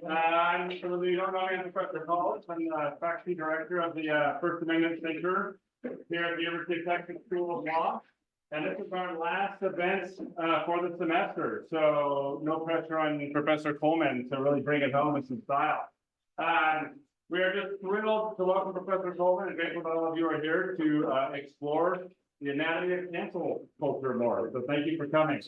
For those of you who don't know me, I'm Professor Coleman. I'm the faculty director of the First Amendment Center here at the University of Texas School of Law. And this is our last event for the semester. So no pressure on Professor Coleman to really bring it home in some style. We are just thrilled to welcome Professor Coleman and grateful that all of you are here to explore the anatomy of cancel culture more. So thank you for coming.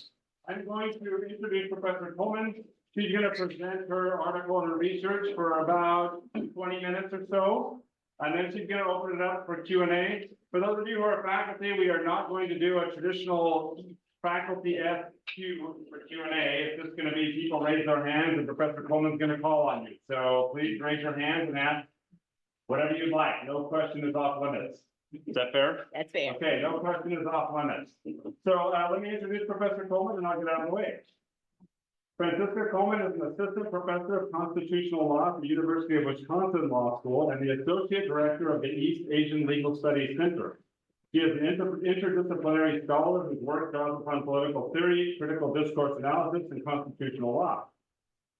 I'm going to introduce Professor Coleman. She's going to present her article and her research for about 20 minutes or so, and then she's going to open it up for Q&A. For those of you who are faculty, we are not going to do a traditional faculty FQ for Q&A. It's just going to be people raise their hands and Professor Coleman's going to call on you. So please raise your hands and ask whatever you'd like. No question is off limits. Is that fair? That's fair. Okay, no question is off limits. So let me introduce Professor Coleman and I'll get out of the way. Franciska Coleman is an assistant professor of constitutional law at the University of Wisconsin Law School and the associate director of the East Asian Legal Studies Center. She is an interdisciplinary scholar whose work draws upon political theory, critical discourse analysis, and constitutional law.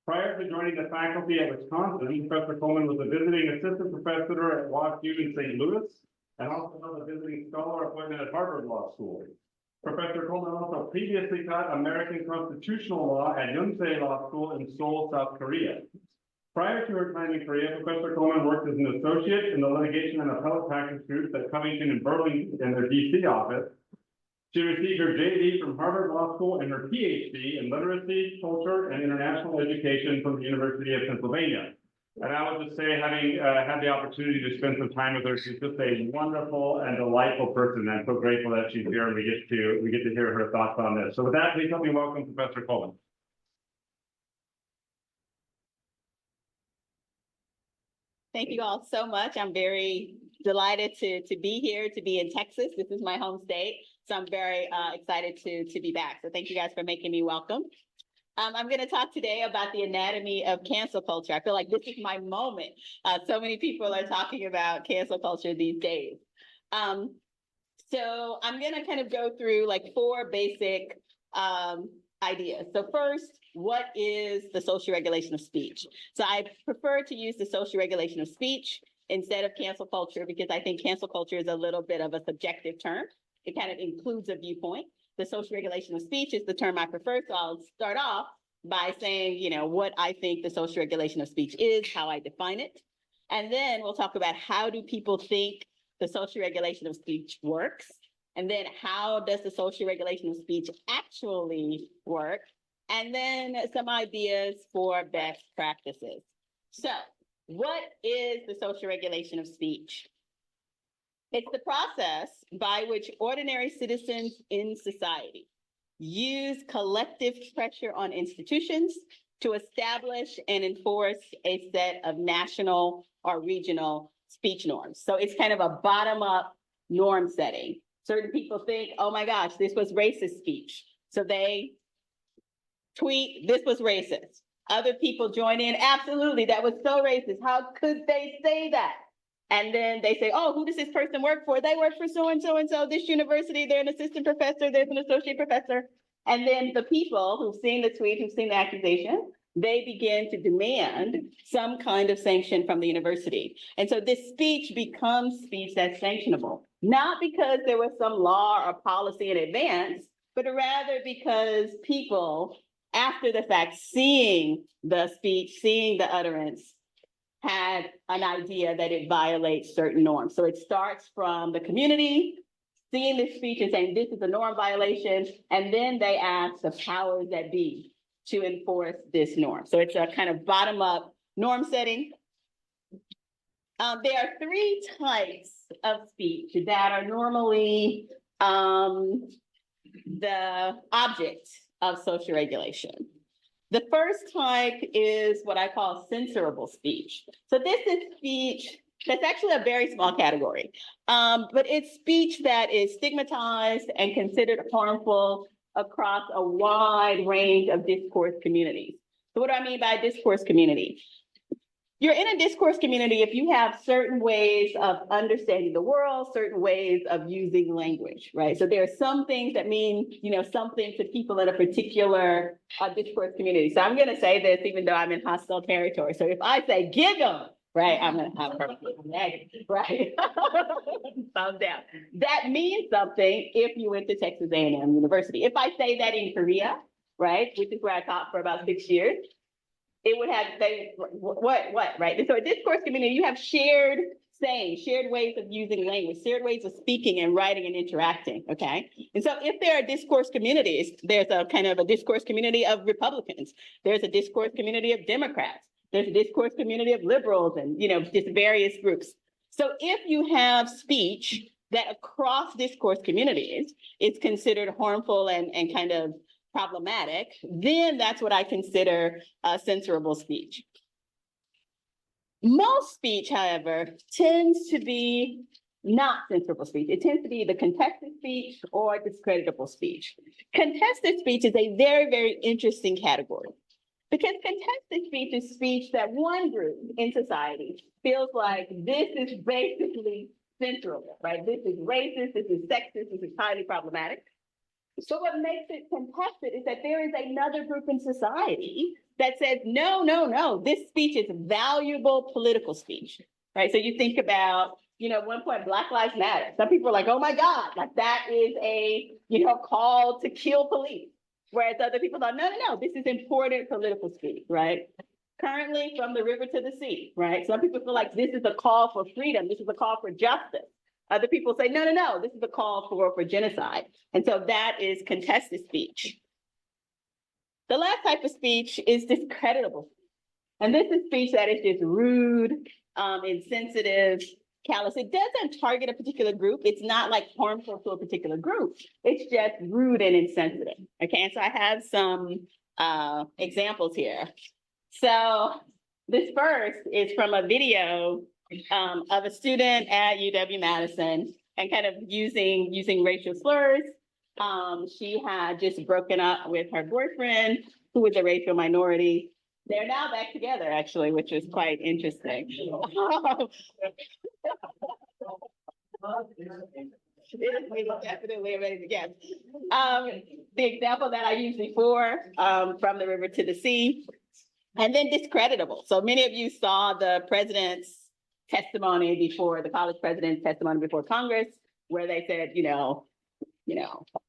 Prior to joining the faculty at Wisconsin, Professor Coleman was a visiting assistant professor at WashU in St. Louis and also held a visiting scholar appointment at Harvard Law School. Professor Coleman also previously taught American constitutional law at Yonsei Law School in Seoul, South Korea. Prior to her time in Korea, Professor Coleman worked as an associate in the litigation and appellate practice groups at Covington and Burlington in their DC office. She received her JD from Harvard Law School and her PhD in literacy, culture, and international education from the University of Pennsylvania. And I would just say, having had the opportunity to spend some time with her, she's just a wonderful and delightful person. I'm so grateful that she's here and we get to hear her thoughts on this. So with that, please help me welcome Professor Coleman. Thank you all so much. I'm very delighted to be here, to be in Texas. This is my home state, so I'm very excited to be back. So thank you guys for making me welcome. I'm going to talk today about the anatomy of cancel culture. I feel like this is my moment. So many people are talking about cancel culture these days. So I'm going to kind of go through like four basic ideas. So first, what is the social regulation of speech? So I prefer to use the social regulation of speech instead of cancel culture because I think cancel culture is a little bit of a subjective term. It kind of includes a viewpoint. The social regulation of speech is the term I prefer, so I'll start off by saying, what I think the social regulation of speech is, how I define it. And then we'll talk about how do people think the social regulation of speech works, and then how does the social regulation of speech actually work, and then some ideas for best practices. So what is the social regulation of speech? It's the process by which ordinary citizens in society use collective pressure on institutions to establish and enforce a set of national or regional speech norms. So it's kind of a bottom-up norm setting. Certain people think, oh my gosh, this was racist speech. So they tweet, this was racist. Other people join in, absolutely, that was so racist. How could they say that? And then they say, oh, who does this person work for? They work for so-and-so and so, this university, they're an assistant professor, there's an associate professor. And then the people who've seen the tweet, who've seen the accusation, they begin to demand some kind of sanction from the university. And so this speech becomes speech that's sanctionable, not because there was some law or policy in advance, but rather because people, after the fact, seeing the speech, seeing the utterance, had an idea that it violates certain norms. So it starts from the community, seeing this speech and saying this is a norm violation, and then they ask the powers that be to enforce this norm. So it's a kind of bottom-up norm setting. There are three types of speech that are normally the object of social regulation. The first type is what I call censorable speech. So this is speech that's actually a very small category, but it's speech that is stigmatized and considered harmful across a wide range of discourse communities. So what do I mean by discourse community? you're in a discourse community if you have certain ways of understanding the world, certain ways of using language, right? So there are some things that mean, something to people in a particular discourse community. So I'm going to say this even though I'm in hostile territory. So if I say giggle, right, I'm going to have her negative, right? Thumbs down. That means something if you went to Texas A&M University. If I say that in Korea, right, which is where I taught for about 6 years, it would have say what, right? And so a discourse community, you have shared sayings, shared ways of using language, shared ways of speaking and writing and interacting, okay? And so if there are discourse communities, there's a kind of a discourse community of Republicans, there's a discourse community of Democrats, there's a discourse community of liberals and, just various groups. So if you have speech that across discourse communities is considered harmful and kind of problematic, then that's what I consider censorable speech. Most speech, however, tends to be not censorable speech. It tends to be the contested speech or discreditable speech. Contested speech is a very, very interesting category because contested speech is speech that one group in society feels like this is basically censorable, right? This is racist, this is sexist, this is highly problematic. So what makes it contested is that there is another group in society that says, no, this speech is valuable political speech, right? So you think about, at one point, Black Lives Matter. Some people are like, oh my God, like that is a, call to kill police. Whereas other people thought, no, this is important political speech, right? Currently, from the river to the sea, right? Some people feel like this is a call for freedom. This is a call for justice. Other people say, no, this is a call for genocide. And so that is contested speech. The last type of speech is discreditable. And this is speech that is just rude, insensitive, callous. It doesn't target a particular group. It's not like harmful to a particular group. It's just rude and insensitive. Okay, and so I have some examples here. So this first is from a video of a student at UW-Madison and kind of using racial slurs. She had just broken up with her boyfriend, who was a racial minority. They're now back together, actually, which is quite interesting. It is definitely amazing, yes. The example that I used before, from the river to the sea, and then discreditable. So many of you saw the president's testimony before, the college president's testimony before Congress, where they said,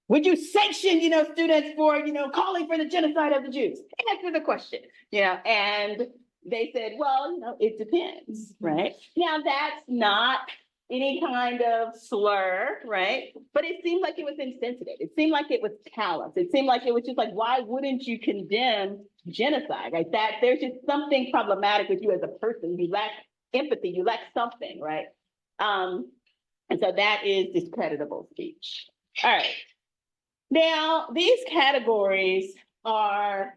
would you sanction, students for, calling for the genocide of the Jews? Answer the question, and they said, well, it depends, right? Now, that's not any kind of slur, right? But it seemed like it was insensitive. It seemed like it was callous. It seemed like it was just like, why wouldn't you condemn genocide, right? That there's just something problematic with you as a person. You lack empathy, you lack something, right? And so that is discreditable speech. All right. Now, these categories are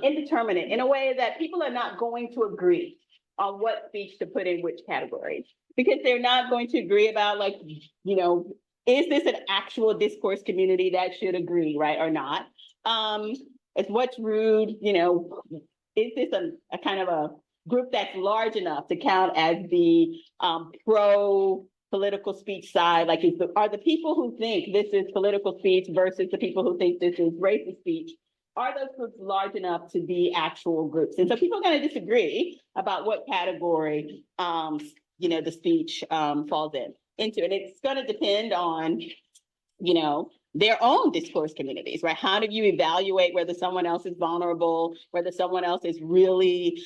indeterminate in a way that people are not going to agree on what speech to put in which category, because they're not going to agree about, like, is this an actual discourse community that should agree, right, or not? It's what's rude, is this a kind of a group that's large enough to count as the pro-political speech side? Like, are the people who think this is political speech versus the people who think this is racist speech, are those groups large enough to be actual groups? And so people are going to disagree about what category, the speech falls into. And it's going to depend on, their own discourse communities, right? How do you evaluate whether someone else is vulnerable, whether someone else is really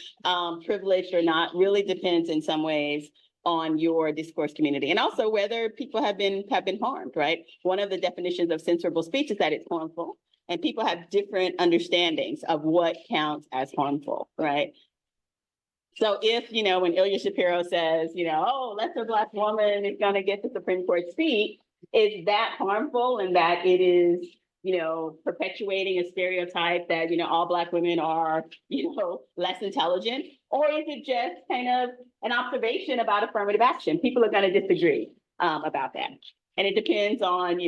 privileged or not? Really depends in some ways on your discourse community, and also whether people have been harmed, right? One of the definitions of censorable speech is that it's harmful, and people have different understandings of what counts as harmful, right? So if, when Ilya Shapiro says, lesser Black woman is going to get the Supreme Court seat, is that harmful and that it is, perpetuating a stereotype that, all Black women are, less intelligent? Or is it just kind of an observation about affirmative action? People are going to disagree about that. And it depends on,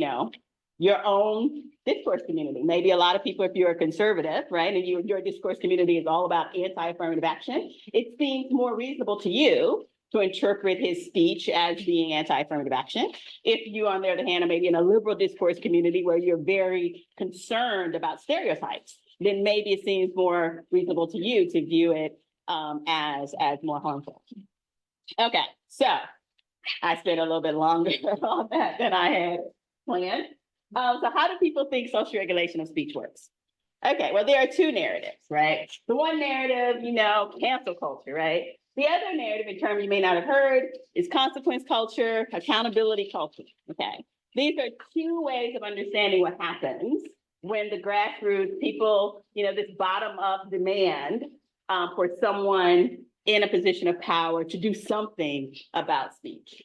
your own discourse community. Maybe a lot of people, if you're a conservative, right, and your discourse community is all about anti-affirmative action, it seems more reasonable to you to interpret his speech as being anti-affirmative action. If you, on the other hand, are maybe in a liberal discourse community where you're very concerned about stereotypes, then maybe it seems more reasonable to you to view it as more harmful. Okay, so I spent a little bit longer on that than I had planned. So how do people think social regulation of speech works? Okay, well, there are two narratives, right? The one narrative, cancel culture, right? The other narrative, in term you may not have heard, is consequence culture, accountability culture, okay? These are two ways of understanding what happens when the grassroots people, this bottom-up demand for someone in a position of power to do something about speech.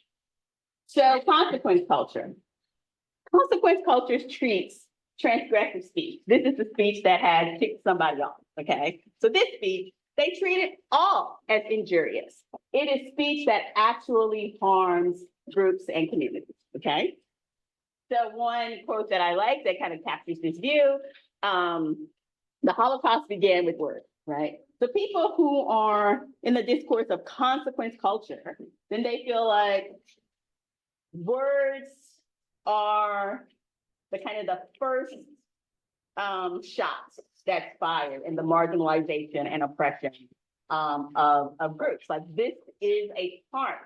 So consequence culture. Consequence culture treats transgressive speech. This is the speech that has ticked somebody off, okay? So this speech, they treat it all as injurious. It is speech that actually harms groups and communities, okay? So one quote that I like that kind of captures this view, the Holocaust began with words, right? So people who are in the discourse of consequence culture, then they feel like words are the first shots that's fired in the marginalization and oppression of groups. Like, this is a part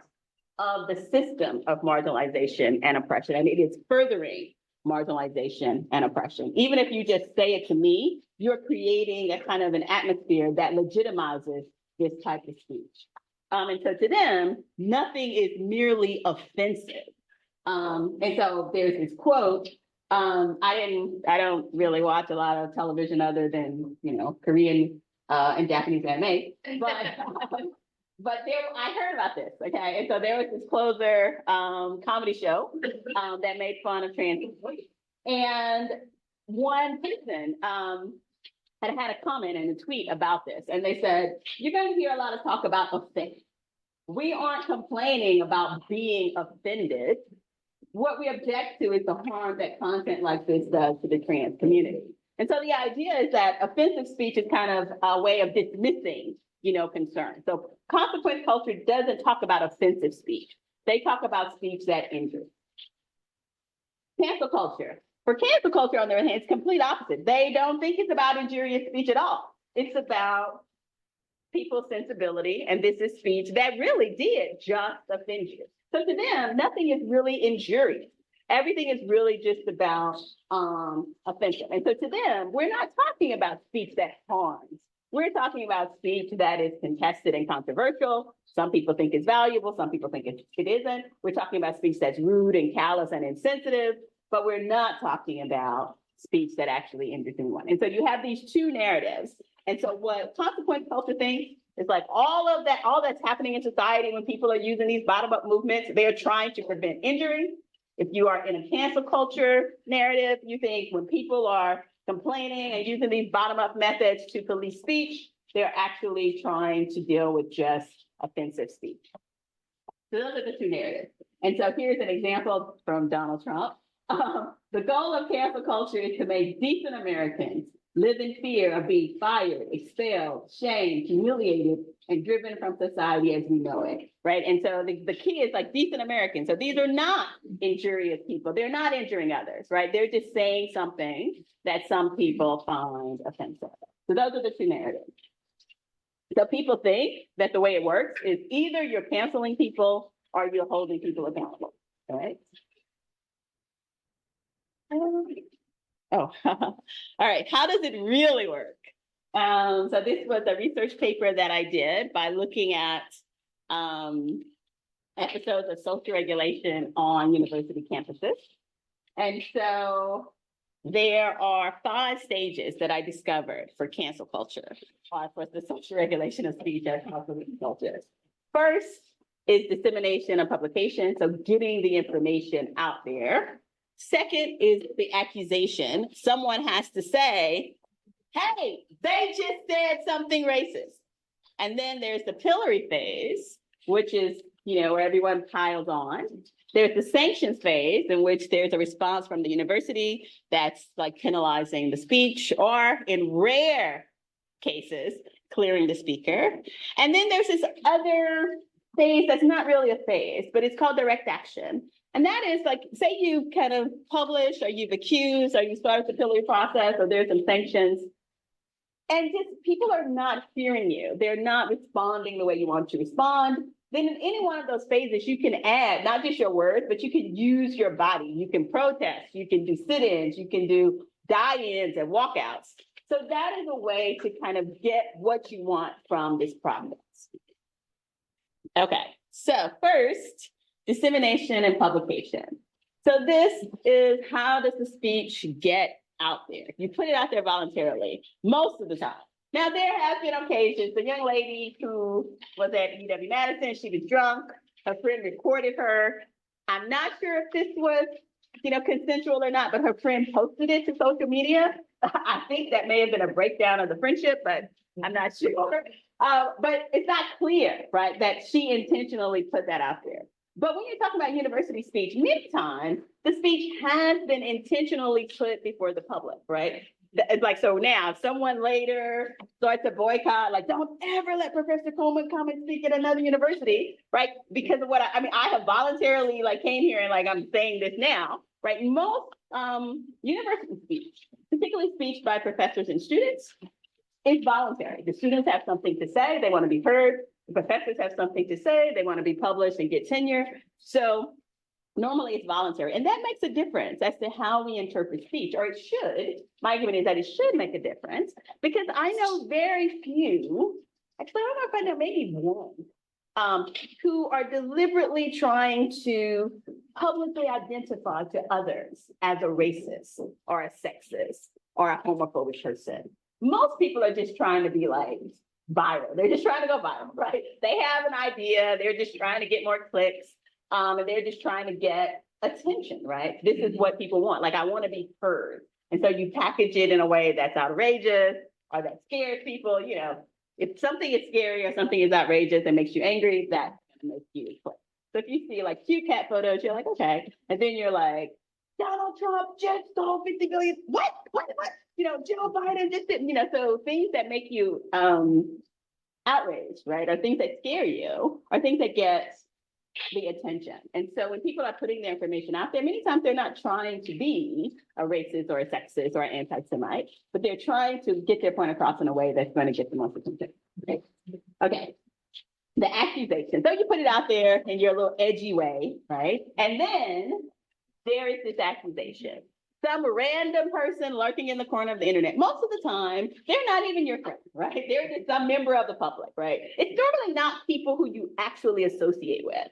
of the system of marginalization and oppression, and it is furthering marginalization and oppression. Even if you just say it to me, you're creating a kind of an atmosphere that legitimizes this type of speech. And so to them, nothing is merely offensive. And so there's this quote. I don't really watch a lot of television other than, Korean and Japanese anime, but I heard about this, okay? And so there was this closer comedy show that made fun of trans people. And one person had a comment and a tweet about this. And they said, you're going to hear a lot of talk about offense. We aren't complaining about being offended. What we object to is the harm that content like this does to the trans community. And so the idea is that offensive speech is kind of a way of dismissing, concern. So consequence culture doesn't talk about offensive speech. They talk about speech that injures. Cancel culture. For cancel culture, on the other hand, it's complete opposite. They don't think it's about injurious speech at all. It's about people's sensibility, and this is speech that really did just offend you. So to them, nothing is really injurious. Everything is really just about offensive. And so to them, we're not talking about speech that harms. We're talking about speech that is contested and controversial. Some people think it's valuable. Some people think it isn't. We're talking about speech that's rude and callous and insensitive, but we're not talking about speech that actually injures anyone. And so you have these two narratives. And so what consequence culture thinks is like all that's happening in society when people are using these bottom-up movements, they're trying to prevent injury. If you are in a cancel culture narrative, you think when people are complaining and using these bottom-up methods to police speech, they're actually trying to deal with just offensive speech. So those are the two narratives. And so here's an example from Donald Trump. The goal of cancel culture is to make decent Americans live in fear of being fired, expelled, shamed, humiliated, and driven from society as we know it, right? And so the key is like decent Americans. So these are not injurious people. They're not injuring others, right? They're just saying something that some people find offensive. So those are the two narratives. So people think that the way it works is either you're canceling people or you're holding people accountable, right? Oh, all right. How does it really work? So this was a research paper that I did by looking at episodes of social regulation on university campuses. And so there are 5 stages that I discovered for cancel culture, for the social regulation of speech as consequence culture. First is dissemination of publication, so getting the information out there. Second is the accusation. Someone has to say, hey, they just said something racist. And then there's the pillory phase, which is where everyone piles on. There's the sanctions phase, in which there's a response from the university that's like penalizing the speech, or in rare cases, clearing the speaker. And then there's this other phase that's not really a phase, but it's called direct action. And that is like, say you kind of publish, or you've accused, or you start the pillory process, or there's some sanctions, and just people are not hearing you. They're not responding the way you want to respond. Then in any one of those phases, you can add not just your words, but you can use your body. You can protest, you can do sit-ins, you can do die-ins and walkouts. So that is a way to kind of get what you want from this process. Okay, so first, dissemination and publication. So this is, how does the speech get out there? You put it out there voluntarily, most of the time. Now, there have been occasions, the young lady who was at UW-Madison, she was drunk, her friend recorded her. I'm not sure if this was, consensual or not, but her friend posted it to social media. I think that may have been a breakdown of the friendship, but I'm not sure. But it's not clear, right, that she intentionally put that out there. But when you're talking about university speech, many times the speech has been intentionally put before the public, right? It's like, so now if someone later starts a boycott, like, don't ever let Professor Coleman come and speak at another university, right? Because of what I have voluntarily came here and I'm saying this now, right? Most university speech, particularly speech by professors and students, is voluntary. The students have something to say, they want to be heard. The professors have something to say, they want to be published and get tenure. So normally it's voluntary, and that makes a difference as to how we interpret speech, or it should. My argument is that it should make a difference, because I know very few, actually, I don't know if I know maybe one, who are deliberately trying to publicly identify to others as a racist or a sexist or a homophobic person. Most people are just trying to be viral. They're just trying to go viral, right? They have an idea, they're just trying to get more clicks. And they're just trying to get attention, right? This is what people want. I want to be heard. And so you package it in a way that's outrageous or that scares people. If something is scary or something is outrageous and makes you angry, that's going to make you click. So if you see cute cat photos, you're like, okay. And then you're like, Donald Trump just stole 50 billion. What? Joe Biden just did, so things that make you outraged, right? Or things that scare you, or things that get the attention. And so when people are putting their information out there, many times they're not trying to be a racist or a sexist or an anti-Semite, but they're trying to get their point across in a way that's going to get the most attention. Okay. The accusation. So you put it out there in your little edgy way, right? And then there is this accusation. Some random person lurking in the corner of the internet. Most of the time, they're not even your friend, right? They're just some member of the public, right? It's normally not people who you actually associate with,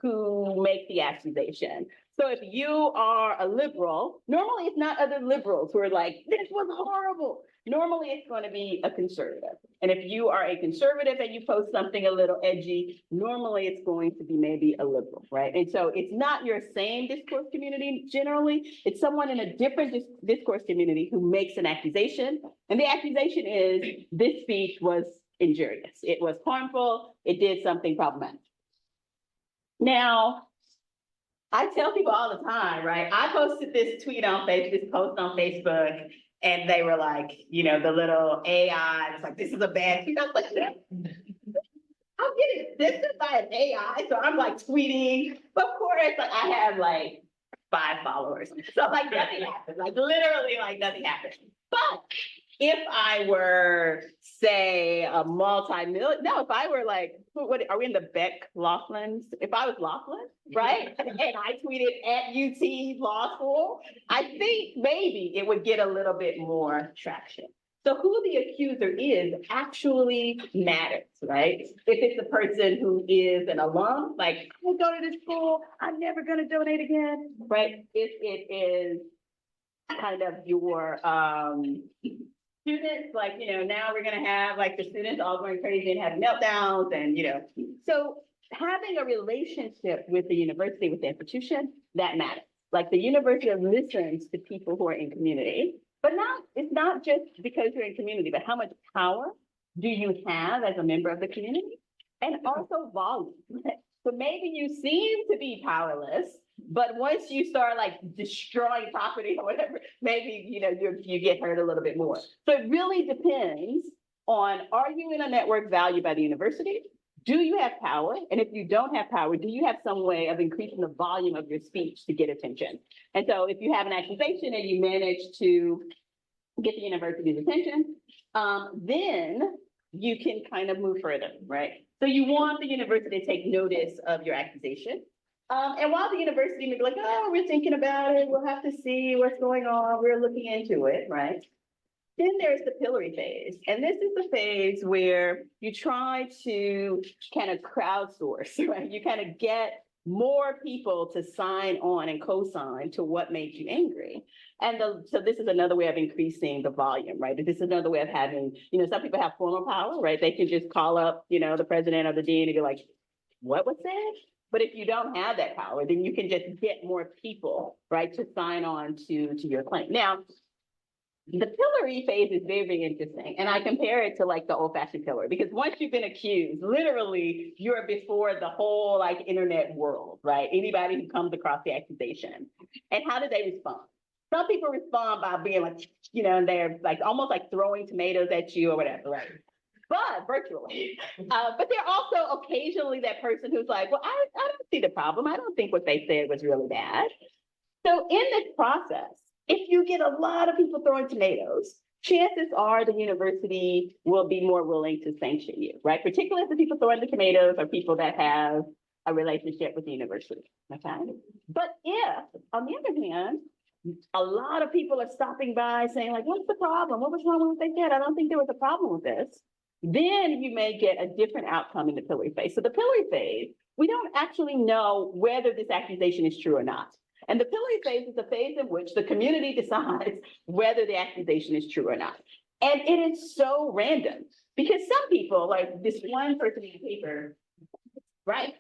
who make the accusation. So if you are a liberal, normally it's not other liberals who are like, this was horrible. Normally it's going to be a conservative. And if you are a conservative and you post something a little edgy, normally it's going to be maybe a liberal, right? And so it's not your same discourse community generally. It's someone in a different discourse community who makes an accusation. And the accusation is, this speech was injurious. It was harmful. It did something problematic. Now, I tell people all the time, right? I posted this post on Facebook, and they were like, the little AI, it's like, this is a bad tweet. I was like, I'm getting assisted by an AI, so I'm tweeting. But of course, I have 5 followers. So nothing happened. Literally, nothing happened. But if I were, say, a if I were what are we in the Bech-Loughlin? If I was Loughlin, right? And I tweeted at UT Law School, I think maybe it would get a little bit more traction. So who the accuser is actually matters, right? If it's a person who is an alum, I go to this school, I'm never going to donate again, right? If it is kind of your students, now we're going to have the students all going crazy and having meltdowns, and so having a relationship with the university, with the institution, that matters. The university listens to people who are in community, but it's not just because you're in community, but how much power do you have as a member of the community, and also volume. but maybe you seem to be powerless. But once you start like destroying property or whatever, maybe, you get hurt a little bit more. So it really depends on, are you in a network valued by the university? Do you have power? And if you don't have power, do you have some way of increasing the volume of your speech to get attention? And so if you have an accusation and you manage to get the university's attention, then you can kind of move further, right? So you want the university to take notice of your accusation. And while the university may be like, oh, we're thinking about it, we'll have to see what's going on, we're looking into it, right? Then there's the pillory phase. And this is the phase where you try to kind of crowdsource, right? You kind of get more people to sign on and co-sign to what made you angry. And so this is another way of increasing the volume, right? This is another way of having, some people have formal power, right? They can just call up, the president or the dean and be like, what was said? But if you don't have that power, then you can just get more people, right, to sign on to your claim. Now, the pillory phase is very, very interesting. And I compare it to like the old-fashioned pillory, because once you've been accused, literally you're before the whole like internet world, right? Anybody who comes across the accusation. And how do they respond? Some people respond by being like, and they're like almost like throwing tomatoes at you or whatever, right? But virtually. But they're also occasionally that person who's like, well, I don't see the problem. I don't think what they said was really bad. So in this process, if you get a lot of people throwing tomatoes, chances are the university will be more willing to sanction you, right? Particularly if the people throwing the tomatoes are people that have a relationship with the university, okay? But if, on the other hand, a lot of people are stopping by saying like, what's the problem? What was wrong with what they said? I don't think there was a problem with this. Then you may get a different outcome in the pillory phase. So the pillory phase, we don't actually know whether this accusation is true or not. And the pillory phase is the phase in which the community decides whether the accusation is true or not. And it is so random because some people, like this one person in the paper, right?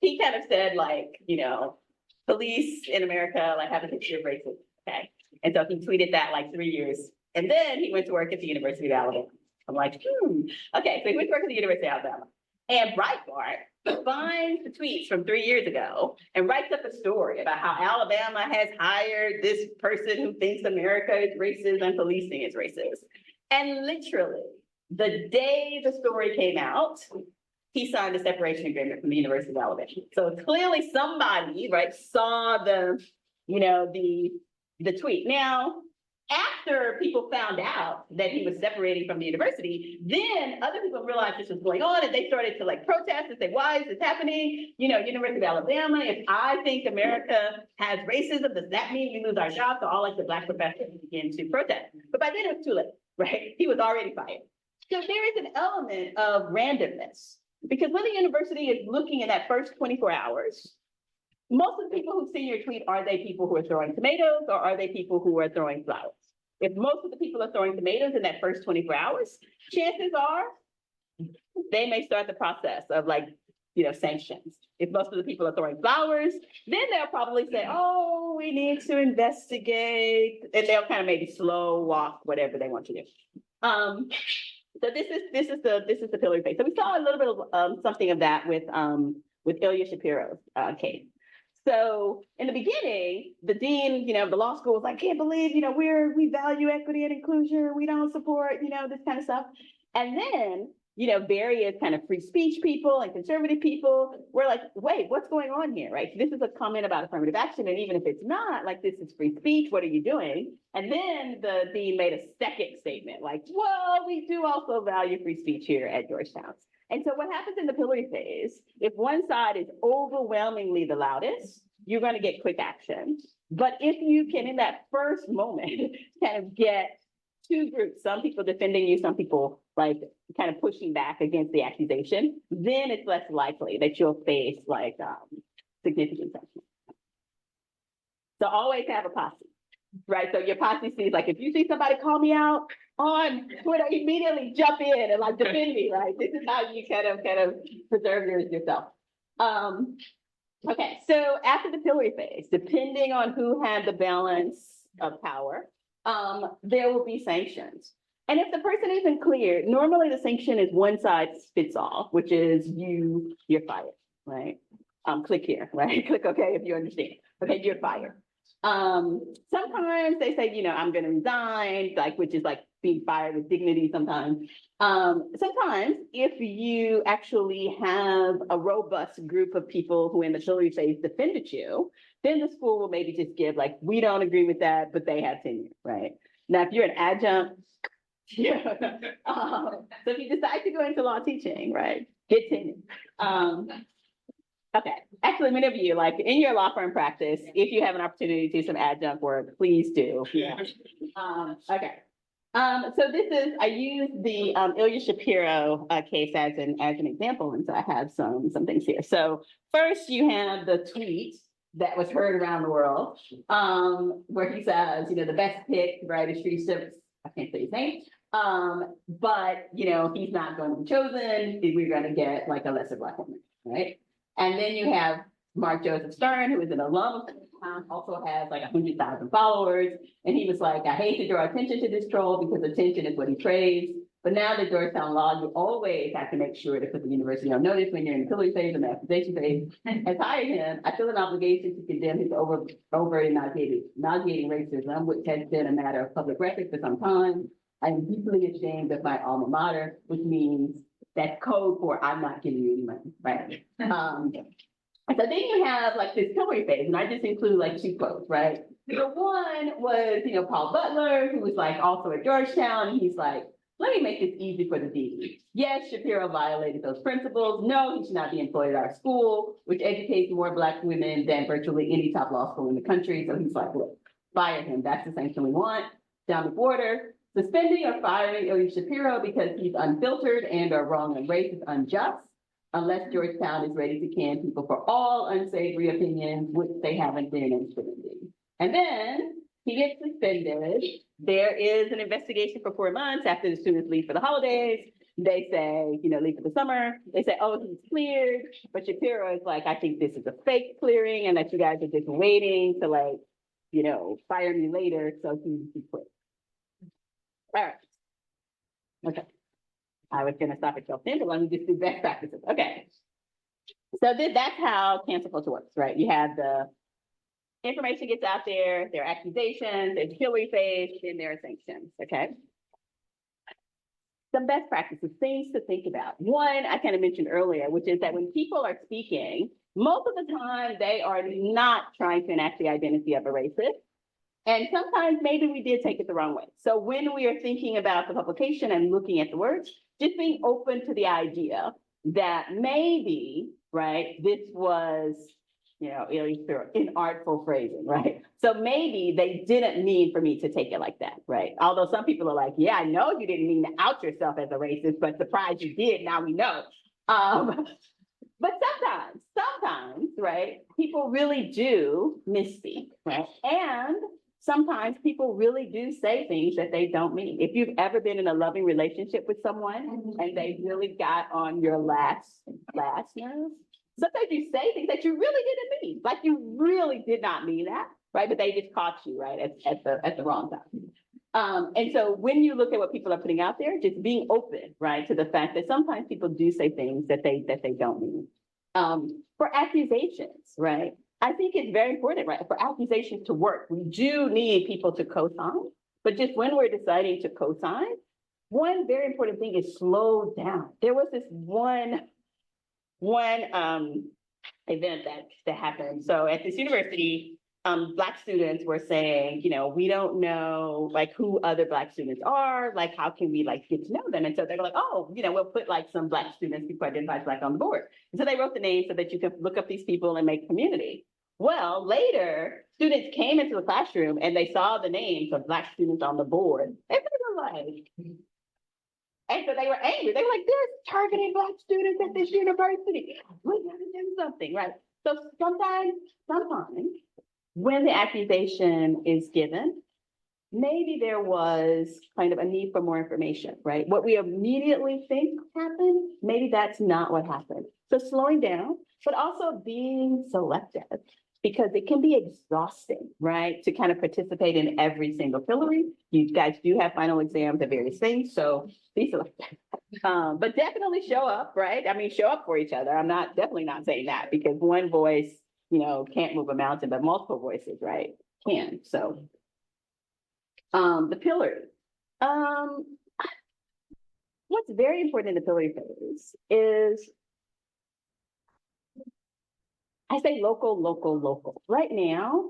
He kind of said like, police in America like have a history of racism, okay? And so he tweeted that like 3 years. And then he went to work at the University of Alabama. I'm like, okay, so he went to work at the University of Alabama. And Breitbart finds the tweets from 3 years ago and writes up a story about how Alabama has hired this person who thinks America is racist and policing is racist. And literally, the day the story came out, he signed a separation agreement from the University of Alabama. So clearly somebody, right, saw the tweet. Now, after people found out that he was separating from the university, then other people realized this was going on and they started to like protest and say, why is this happening? University of Alabama, if I think America has racism, does that mean we lose our jobs? So all like the Black professors began to protest. But by then it was too late, right? He was already fired. So there is an element of randomness because when the university is looking in that first 24 hours, most of the people who see your tweet, are they people who are throwing tomatoes or are they people who are throwing flowers? If most of the people are throwing tomatoes in that first 24 hours, chances are they may start the process of like, sanctions. If most of the people are throwing flowers, then they'll probably say, oh, we need to investigate. And they'll kind of maybe slow walk whatever they want to do. So this is the pillory phase. So we saw a little bit of something of that with Ilya Shapiro's case. So in the beginning, the dean, the law school was like, can't believe, we value equity and inclusion. We don't support, this kind of stuff. And then, various kind of free speech people and conservative people were like, wait, what's going on here, right? So this is a comment about affirmative action. And even if it's not, like, this is free speech, what are you doing? And then the dean made a second statement, like, well, we do also value free speech here at Georgetown. And so what happens in the pillory phase, if one side is overwhelmingly the loudest, you're going to get quick action. But if you can, in that first moment, kind of get two groups, some people defending you, some people like kind of pushing back against the accusation, then it's less likely that you'll face like significant sanctions. So always have a posse, right? So your posse sees, like, if you see somebody call me out on Twitter, immediately jump in and like defend me, right? This is how you kind of preserve yourself. Okay, so after the pillory phase, depending on who had the balance of power, there will be sanctions. And if the person isn't clear, normally the sanction is one size fits all, which is you're fired, right? click here, right? Click OK if you understand. Okay, you're fired. Sometimes they say, I'm gonna resign, like, which is like being fired with dignity sometimes. Sometimes if you actually have a robust group of people who in the pillory phase defended you, then the school will maybe just give like, we don't agree with that, but they have tenure, right? Now, if you're an adjunct, yeah. So if you decide to go into law teaching, right, get tenure. Okay, actually, many of you, like in your law firm practice, if you have an opportunity to do some adjunct work, please do. Yeah. Okay. So this is, I use the Ilya Shapiro case as an example, and so I have some things here. So first, you have the tweet that was heard around the world, where he says, the best pick, right, is Street Ships. I can't say his name. But he's not going to be chosen. We're going to get like a lesser Black woman, right? And then you have Mark Joseph Stern, who is an alum of the town, also has like 100,000 followers. And he was like, I hate to draw attention to this troll because attention is what he craves. But now that Georgetown Law, you always have to make sure to put the university on notice when you're in the pillory phase and the accusation phase. Has hired him. I feel an obligation to condemn his over nauseating racism, which has been a matter of public record for some time. I am deeply ashamed of my alma mater, which means that's code for I'm not giving you any money, right? And so then you have like this pillory phase, and I just include like 2 quotes, right? The one was, Paul Butler, who was like also at Georgetown, and he's like, let me make this easy for the dean. Yes, Shapiro violated those principles. No, he should not be employed at our school, which educates more Black women than virtually any top law school in the country. So he's like, look, fire him. That's the sanction we want. Down the border, suspending or firing Ilya Shapiro because he's unfiltered and or wrong on race is unjust, unless Georgetown is ready to can people for all unsavory opinions, which they haven't been interested in doing. And then he gets suspended. There is an investigation for 4 months after the students leave for the holidays. They say, leave for the summer. They say, oh, he's cleared. But Shapiro is like, I think this is a fake clearing and that you guys are just waiting to like, fire me later. So he quit. All right. Okay. I was going to stop at 12:10, but let me just do best practices. Okay. So that's how cancel culture works, right? You have the information gets out there, there are accusations, there's pillory phase, then there are sanctions, okay? Some best practices, things to think about. One, I kind of mentioned earlier, which is that when people are speaking, most of the time they are not trying to enact the identity of a racist. And sometimes maybe we did take it the wrong way. So when we are thinking about the publication and looking at the words, just being open to the idea that maybe, right, this was, inartful phrasing, right? So maybe they didn't mean for me to take it like that, right? Although some people are like, yeah, I know you didn't mean to out yourself as a racist, but surprised you did, now we know. But sometimes, right, people really do misspeak, right? And sometimes people really do say things that they don't mean. If you've ever been in a loving relationship with someone and they really got on your last nerve, sometimes you say things that you really didn't mean, like you really did not mean that, right? But they just caught you, right, at the wrong time. And so when you look at what people are putting out there, just being open, right, to the fact that sometimes people do say things that they don't mean. For accusations, right? I think it's very important, right, for accusations to work. We do need people to co-sign, but just when we're deciding to co-sign, one very important thing is slow down. There was this one event that happened. So at this university, Black students were saying, we don't know like who other Black students are, like how can we like get to know them? And so they're like, oh, we'll put like some Black students who identify as Black on the board. And so they wrote the names so that you can look up these people and make community. Well, later, students came into the classroom and they saw the names of Black students on the board. And they were like, and so they were angry. They were like, they're targeting Black students at this university. We gotta do something, right? So sometimes when the accusation is given, maybe there was kind of a need for more information, right? What we immediately think happened, maybe that's not what happened. So slowing down, but also being selective. because it can be exhausting, right? To kind of participate in every single pillory. You guys do have final exams at various things, so please select that. But definitely show up, right? I mean, show up for each other. I'm definitely not saying that, because one voice, can't move a mountain, but multiple voices, right, can. So the pillory. What's very important in the pillory phase is, I say local, local, local. Right now,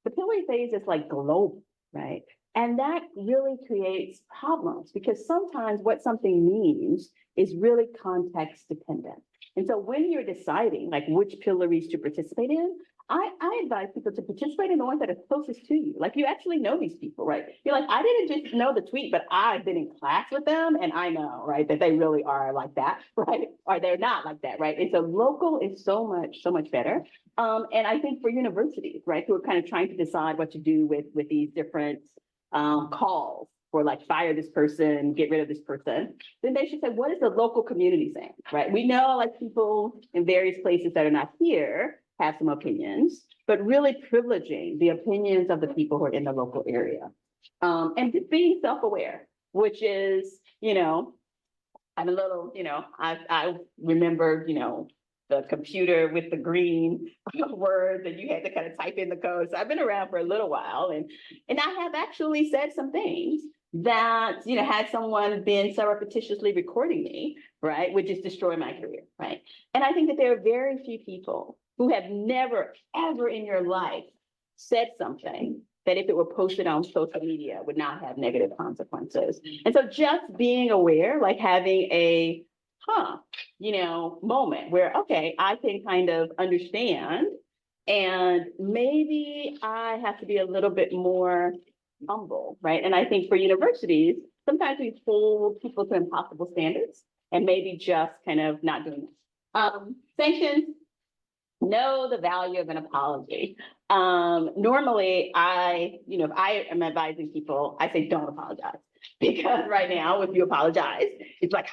the pillory phase is like global, right? And that really creates problems, because sometimes what something means is really context dependent. And so when you're deciding like which pillories to participate in, I advise people to participate in the ones that are closest to you. Like, you actually know these people, right? You're like, I didn't just know the tweet, but I've been in class with them and I know, right, that they really are like that, right? Or they're not like that, right? And so local is so much better. And I think for universities, right, who are kind of trying to decide what to do with these different calls for like fire this person, get rid of this person, then they should say, what is the local community saying, right? We know like people in various places that are not here have some opinions, but really privileging the opinions of the people who are in the local area. And just being self-aware, which is, I'm a little, I remember, the computer with the green words and you had to kind of type in the code. So I've been around for a little while, and I have actually said some things that, had someone been surreptitiously recording me, right, would just destroy my career, right? And I think that there are very few people who have never, ever in your life said something that if it were posted on social media would not have negative consequences. And so just being aware, like having a, moment where, okay, I can kind of understand, and maybe I have to be a little bit more humble, right? And I think for universities, sometimes we hold people to impossible standards and maybe just kind of not doing that. Sanctions. Know the value of an apology. Normally if I am advising people, I say don't apologize, because right now, if you apologize, it's like,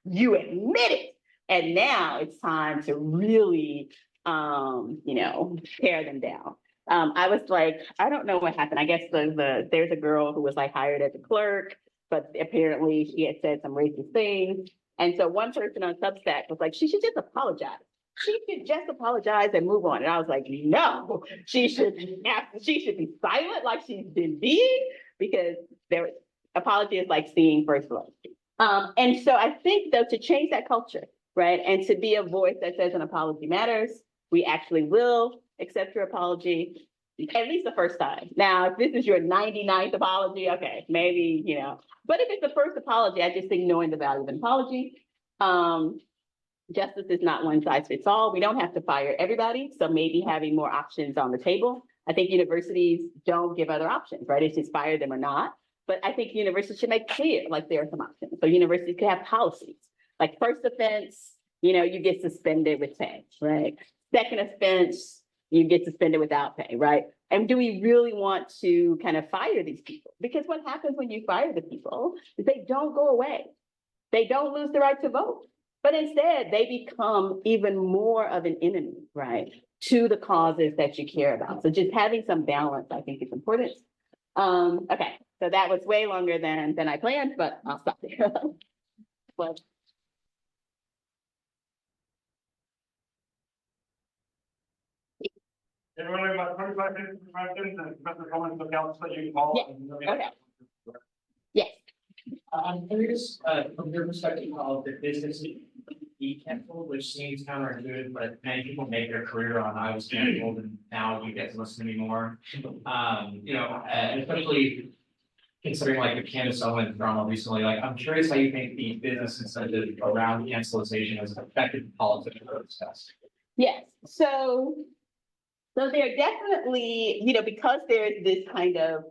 you admit it. And now it's time to really, tear them down. I was like, I don't know what happened. I guess there's a girl who was like hired as a clerk, but apparently she had said some racist things. And so one person on Substack was like, she should just apologize. She should just apologize and move on. And I was like, no, she should be silent like she's been being, because apology is like seeing first love. And so I think, though, to change that culture, right, and to be a voice that says an apology matters, we actually will accept your apology, at least the first time. Now, if this is your 99th apology, okay, maybe, but if it's the first apology, I just think knowing the value of an apology. Justice is not one size fits all. We don't have to fire everybody, so maybe having more options on the table. I think universities don't give other options, right? It's just fire them or not. But I think universities should make clear, like, there are some options. So universities could have policies, like first offense, you get suspended with pay, right? Second offense, you get suspended without pay, right? And do we really want to kind of fire these people? Because what happens when you fire the people is they don't go away. They don't lose the right to vote. But instead, they become even more of an enemy, right, to the causes that you care about. So just having some balance, I think, is important. Okay, so that was way longer than I planned, but I'll stop there. Well, Everyone have about 25 minutes for questions, and Professor Coleman took out so you can call. Yeah. Okay. Yes. I'm curious, from your perspective, how the business be canceled, which seems counterintuitive, but many people make their career on I was canceled and now you get to listen to me more. And especially considering like the Candace Owens drama recently, like I'm curious how you think the business incentive around cancellation has affected politics of those tests. Yes. So there definitely, because there's this kind of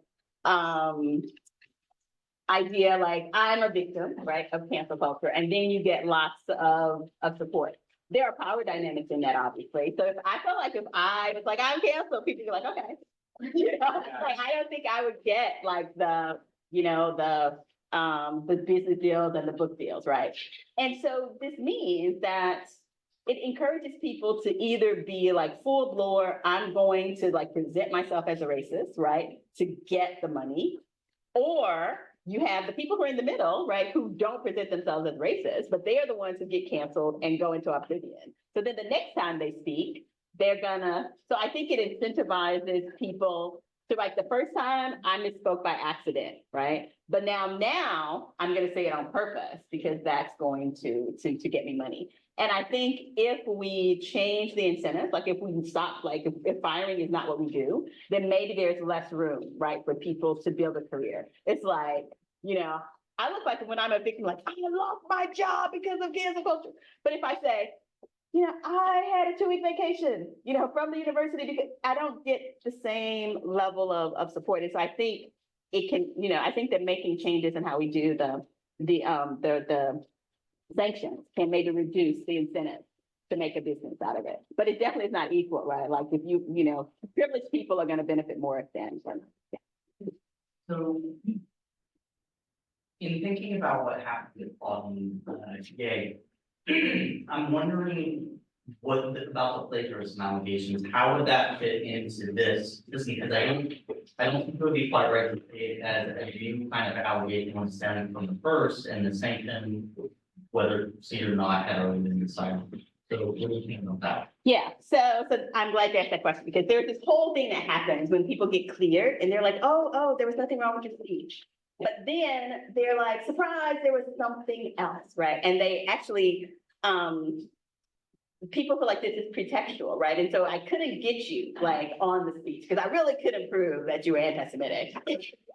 idea, like I'm a victim, right, of cancel culture, and then you get lots of support. There are power dynamics in that, obviously. So if I felt like if I was like, I'm canceled, people would be like, okay. Like I don't think I would get like the business deals and the book deals, right? And so this means that it encourages people to either be like full blower, I'm going to like present myself as a racist, right, to get the money. Or you have the people who are in the middle, right, who don't present themselves as racist, but they are the ones who get canceled and go into oblivion. So then the next time they speak, they're gonna, so I think it incentivizes people to, like, the first time I misspoke by accident, right? But now I'm gonna say it on purpose because that's going to get me money. And I think if we change the incentives, like if we stop, like if firing is not what we do, then maybe there's less room, right, for people to build a career. It's like, you know, I look like when I'm a victim, like I lost my job because of cancel culture. But if I say, you know, I had a 2-week vacation, you know, from the university because I don't get the same level of support. And so I think it can, you know, I think that making changes in how we do the sanctions can maybe reduce the incentive to make a business out of it. But it definitely is not equal, right? Like if you know, privileged people are going to benefit more than. Yeah. So in thinking about what happened on today, I'm wondering about the plagiarism allegations, how would that fit into this? Just because I don't think it would be quite right to say it as a new kind of allegation on stemming from the first, and the sanction, whether seen or not, had already been decided. So what do you think about that? Yeah, so I'm glad you asked that question because there's this whole thing that happens when people get cleared and they're like, oh, there was nothing wrong with your speech. But then they're like, surprise, there was something else, right? And they actually, people feel like this is pretextual, right? And so I couldn't get you like on the speech because I really couldn't prove that you were anti-Semitic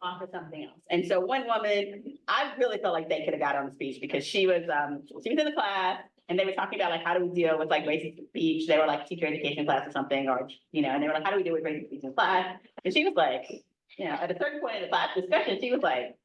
off of something else. And so one woman, I really felt like they could have got on the speech because she was in the class and they were talking about like, how do we deal with like racist speech? They were like teacher education class or something, or, you know, and they were like, how do we deal with racist speech in class? And she was like, you know, at a certain point in the class discussion, she was like,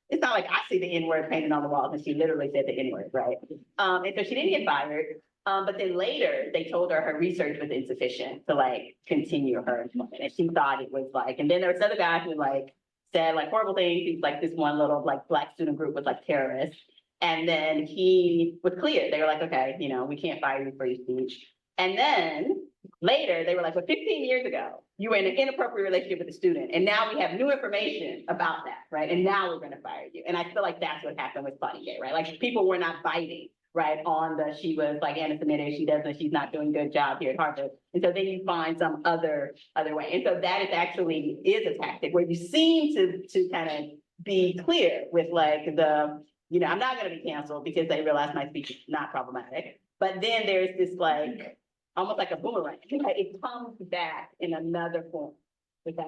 it's not like I see the N-word painted on the walls, and she literally said the N-word, right? And so she didn't get fired. But then later they told her research was insufficient to like continue her employment. And she thought it was like, and then there was another guy who like said like horrible things. He was like, this one little like Black student group was like terrorists. And then he was cleared. They were like, okay, you know, we can't fire you for your speech. And then later they were like, well, 15 years ago, you were in an inappropriate relationship with a student. And now we have new information about that, right? And now we're going to fire you. And I feel like that's what happened with Claudine Gay, right? Like people were not biting, right, on the, she was like anti-Semitic, she's not doing a good job here at Harvard. And so then you find some other way. And so that is actually a tactic where you seem to kind of be clear with like the, you know, I'm not going to be canceled because they realize my speech is not problematic. But then there's this like, almost like a boomerang. It comes back in another form. Okay.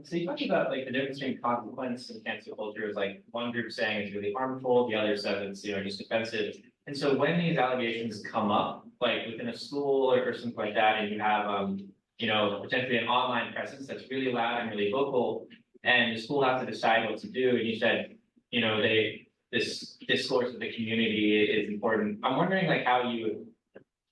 So you talked about like the difference between consequence and cancel culture is like one group saying it's really harmful, the other says it's, you know, just offensive. And so when these allegations come up, like within a school or something like that, and you have, you know, potentially an online presence that's really loud and really vocal, and the school has to decide what to do, and you said, you know, this discourse of the community is important. I'm wondering like how you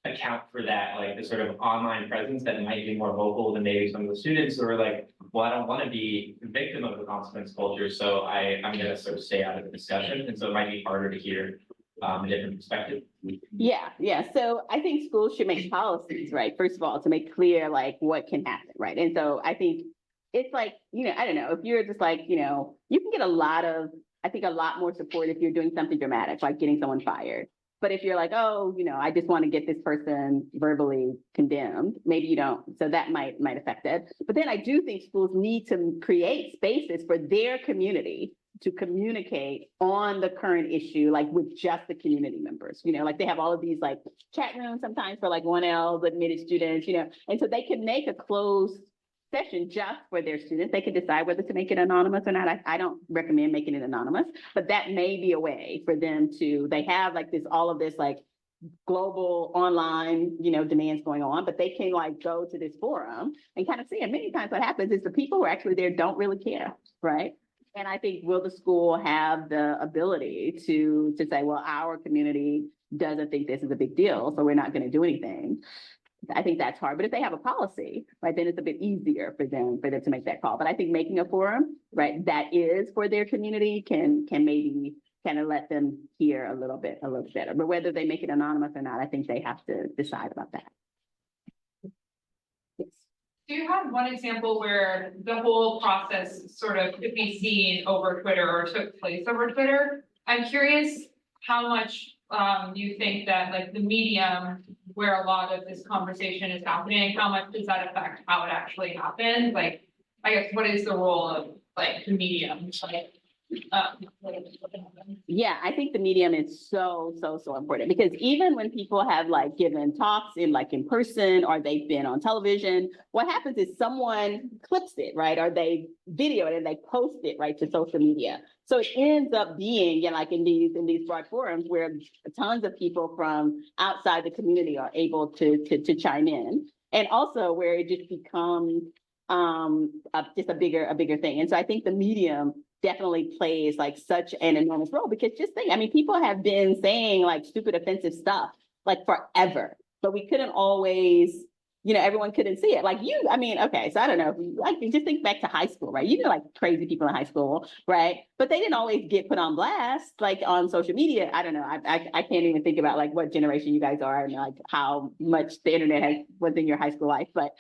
account for that, like the sort of online presence that might be more vocal than maybe some of the students who are like, well, I don't want to be a victim of the consequence culture, so I'm going to sort of stay out of the discussion. And so it might be harder to hear a different perspective. Yeah. So I think schools should make policies, right? First of all, to make clear like what can happen, right? And so I think it's like, you know, I don't know, if you're just like, you know, you can get a lot more support if you're doing something dramatic, like getting someone fired. But if you're like, oh, you know, I just want to get this person verbally condemned, maybe you don't. So that might affect it. But then I do think schools need to create spaces for their community to communicate on the current issue, like with just the community members, you know, like they have all of these like chat rooms sometimes for like 1L admitted students, you know, and so they can make a closed session just for their students. They can decide whether to make it anonymous or not. I don't recommend making it anonymous, but that may be a way for them to, they have like this, all of this like global online, you know, demands going on, but they can like go to this forum and kind of see. And many times what happens is the people who are actually there don't really care, right? And I think, will the school have the ability to say, well, our community doesn't think this is a big deal, so we're not going to do anything. I think that's hard. But if they have a policy, right, then it's a bit easier for them to make that call. But I think making a forum, right, that is for their community can maybe kind of let them hear a little better. But whether they make it anonymous or not, I think they have to decide about that. Yes. Do you have one example where the whole process sort of could be seen over Twitter or took place over Twitter? I'm curious how much you think that like the medium where a lot of this conversation is happening, how much does that affect how it actually happens? Like, I guess, what is the role of like the medium? Like, Yeah, I think the medium is so important, because even when people have like given talks in person, or they've been on television, what happens is someone clips it, right? Or they video it and they post it right to social media. So it ends up being, you know, like in these broad forums where tons of people from outside the community are able to chime in, and also where it just becomes just a bigger thing. And so I think the medium definitely plays like such an enormous role, because just think, I mean, people have been saying like stupid, offensive stuff like forever, but we couldn't always, you know, everyone couldn't see it. Like you, I mean, okay, so I don't know, like just think back to high school, right? You know, like crazy people in high school, right? But they didn't always get put on blast like on social media. I don't know. I can't even think about like what generation you guys are and like how much the internet was in your high school life, but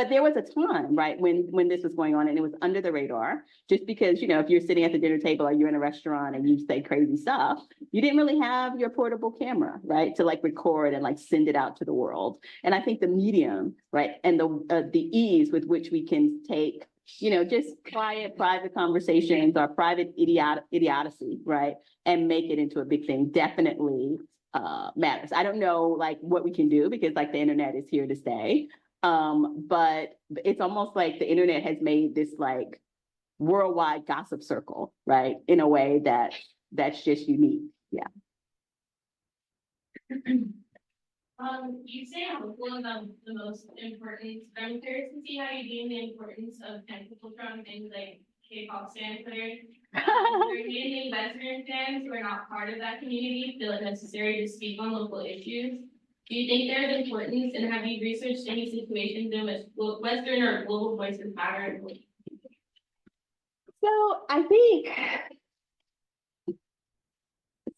there was a time, right, when this was going on, and it was under the radar, just because, you know, if you're sitting at the dinner table or you're in a restaurant and you say crazy stuff, you didn't really have your portable camera, right, to like record and like send it out to the world. And I think the medium, right, and the ease with which we can take, you know, just quiet, private conversations or private idiocy, right, and make it into a big thing definitely matters. I don't know like what we can do, because like the internet is here to stay. But it's almost like the internet has made this like worldwide gossip circle, right? In a way that's just unique. Yeah. You say helpful about the most important, but I'm curious to see how you deem the importance of technical from things like K-pop stan Twitter. There are mainly Western fans who are not part of that community feel it necessary to speak on local issues. Do you think there is importance, and have you researched any situations in which Western or global voices matter? So I think,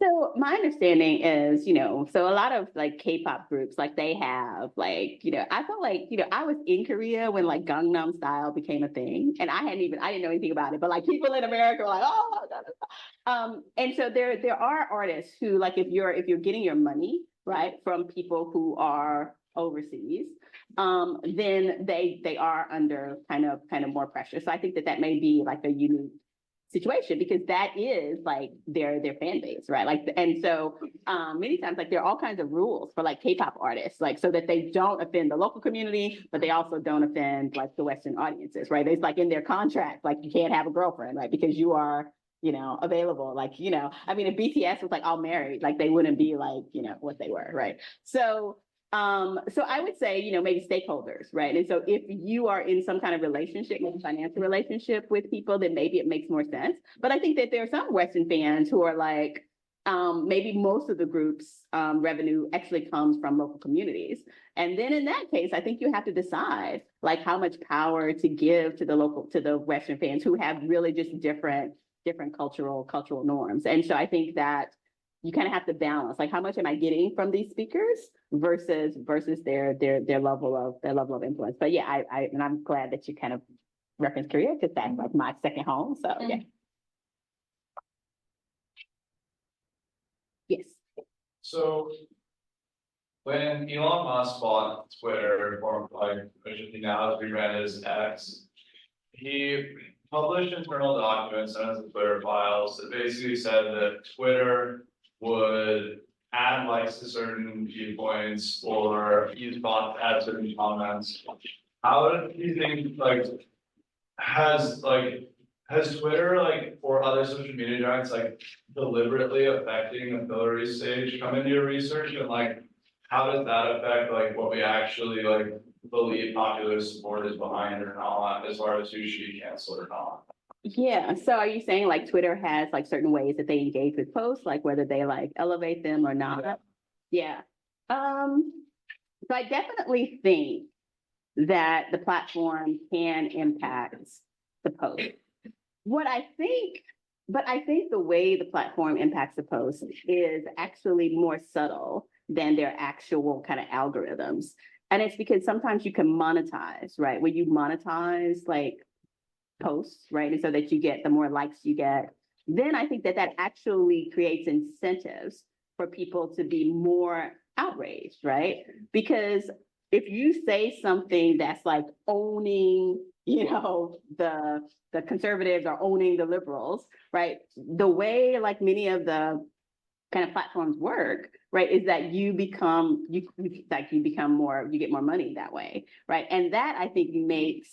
so my understanding is, you know, so a lot of like K-pop groups, like they have like, you know, I felt like, you know, I was in Korea when like Gangnam Style became a thing, and I didn't know anything about it, but like people in America were like, oh, and so there are artists who, like, if you're getting your money, right, from people who are overseas, then they are under kind of more pressure. So I think that may be like a unique situation, because that is like their fan base, right? Like, and so many times like there are all kinds of rules for like K-pop artists, like so that they don't offend the local community, but they also don't offend like the Western audiences, right? It's like in their contract, like you can't have a girlfriend, right? Because you are, you know, available. Like, you know, I mean, if BTS was like all married, like they wouldn't be like, you know, what they were, right? So I would say, you know, maybe stakeholders, right? And so if you are in some kind of relationship, maybe financial relationship with people, then maybe it makes more sense. But I think that there are some Western fans who are like, maybe most of the group's revenue actually comes from local communities. And then in that case, I think you have to decide like how much power to give to the Western fans who have really just different cultural norms. And so I think that you kind of have to balance, like, how much am I getting from these speakers versus their level of influence. But yeah, and I'm glad that you kind of referenced Korea, because that's like my second home. So yeah. Yes. So when Elon Musk bought Twitter, or like originally now as we ran as X, he published internal documents known as the Twitter files that basically said that Twitter would add likes to certain viewpoints or use bots to add certain comments. How do you think has Twitter or other social media giants deliberately affecting the Hillary stage come into your research, and how does that affect what we actually believe popular support is behind or not, as far as who should be canceled or not? Yeah. So are you saying Twitter has certain ways that they engage with posts, whether they elevate them or not? Yeah. So I definitely think that the platform can impact the post. What I think But I think the way the platform impacts the post is actually more subtle than their actual kind of algorithms. And it's because sometimes you can monetize, right? When you monetize like posts, right? And so that you get, the more likes you get, then I think that that actually creates incentives for people to be more outraged, right? Because if you say something that's like owning, the conservatives are owning the liberals, right? The way like many of the kind of platforms work, right, is that you become more, you get more money that way, right? And that I think makes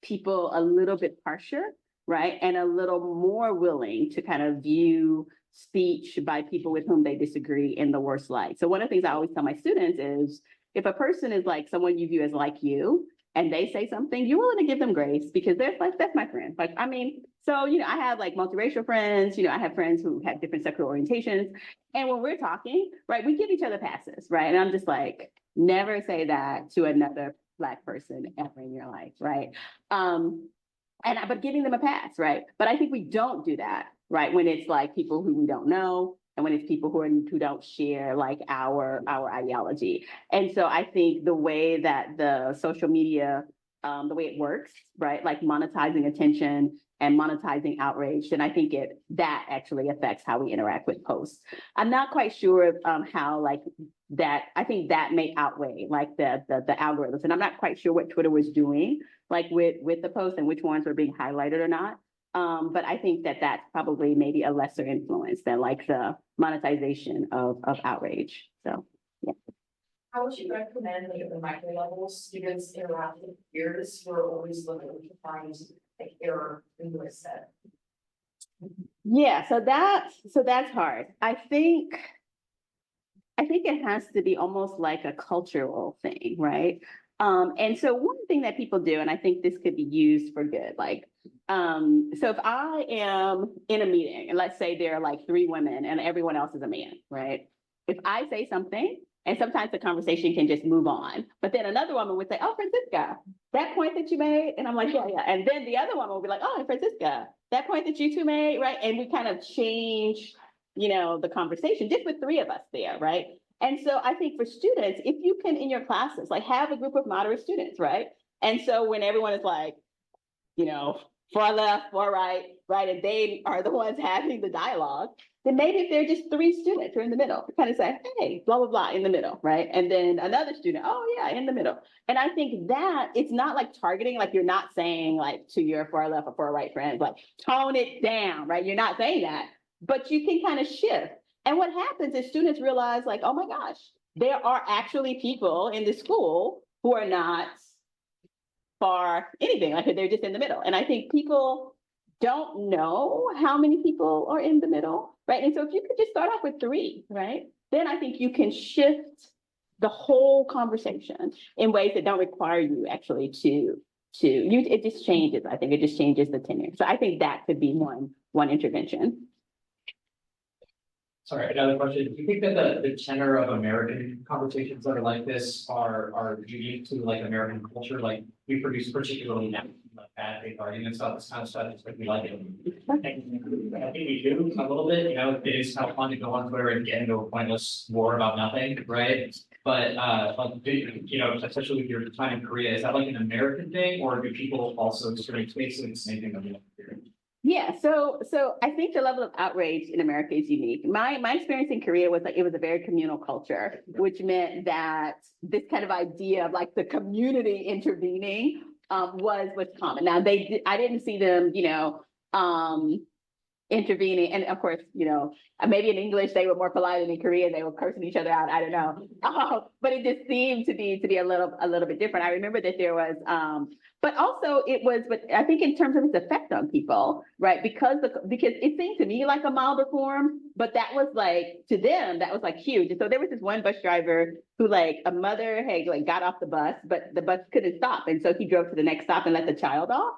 people a little bit harsher, right? And a little more willing to kind of view speech by people with whom they disagree in the worst light. So one of the things I always tell my students is, if a person is like someone you view as like you, and they say something, you're willing to give them grace because they're like, that's my friend. Like, I mean, so, I have like multiracial friends, I have friends who have different sexual orientations. And when we're talking, right, we give each other passes, right? And I'm just like, never say that to another Black person ever in your life, right? But giving them a pass, right? But I think we don't do that, right? When it's like people who we don't know, and when it's people who don't share like our ideology. And so I think the way that the social media, the way it works, right? Like monetizing attention and monetizing outrage, then I think that actually affects how we interact with posts. I'm not quite sure how like that, I think that may outweigh like the algorithms. And I'm not quite sure what Twitter was doing like with the posts and which ones were being highlighted or not. But I think that that's probably maybe a lesser influence than like the monetization of outrage. So, yeah. How would you recommend like at the micro level students interact with peers who are always looking to find like error in what is said? Yeah, so that's hard. I think it has to be almost like a cultural thing, right? And so one thing that people do, and I think this could be used for good, like, so if I am in a meeting and let's say there are like 3 women and everyone else is a man, right? If I say something, and sometimes the conversation can just move on, but then another woman would say, oh, Franciska, that point that you made, and I'm like, yeah. And then the other woman will be like, oh, Franciska, that point that you two made, right? And we kind of change, the conversation just with 3 of us there, right? And so I think for students, if you can in your classes, like have a group of moderate students, right? And so when everyone is like, far left, far right, right, and they are the ones having the dialogue, then maybe if they're just 3 students who are in the middle, kind of say, hey, blah, blah, blah, in the middle, right? And then another student, oh yeah, in the middle. And I think that it's not like targeting, like you're not saying like to your far left or far right friends, like tone it down, right? You're not saying that, but you can kind of shift. And what happens is students realize like, oh my gosh, there are actually people in the school who are not far anything, like they're just in the middle. And I think people don't know how many people are in the middle, right? And so if you could just start off with 3, right? Then I think you can shift the whole conversation in ways that don't require you actually it just changes. I think it just changes the tenor. So I think that could be one intervention. Sorry, another question. Do you think that the tenor of American conversations that are like this are unique to like American culture? Like we produce particularly now, like bad faith arguments about this kind of stuff. It's like we like it. I think we do a little bit. It is kind of fun to go on Twitter and get into a pointless war about nothing, right? But especially with your time in Korea, is that like an American thing, or do people also experience basically the same thing that we have here? Yeah, so I think the level of outrage in America is unique. My experience in Korea was like it was a very communal culture, which meant that this kind of idea of like the community intervening was common. Now I didn't see them, intervening, and of course, maybe in English they were more polite, and in Korean they were cursing each other out. I don't know, but it just seemed to be a little bit different. I remember that there was, but also it was, but I think in terms of its effect on people, right? Because it seemed to me like a milder form, but that was like to them that was like huge. And so there was this one bus driver who like a mother had like got off the bus, but the bus couldn't stop, and so he drove to the next stop and let the child off.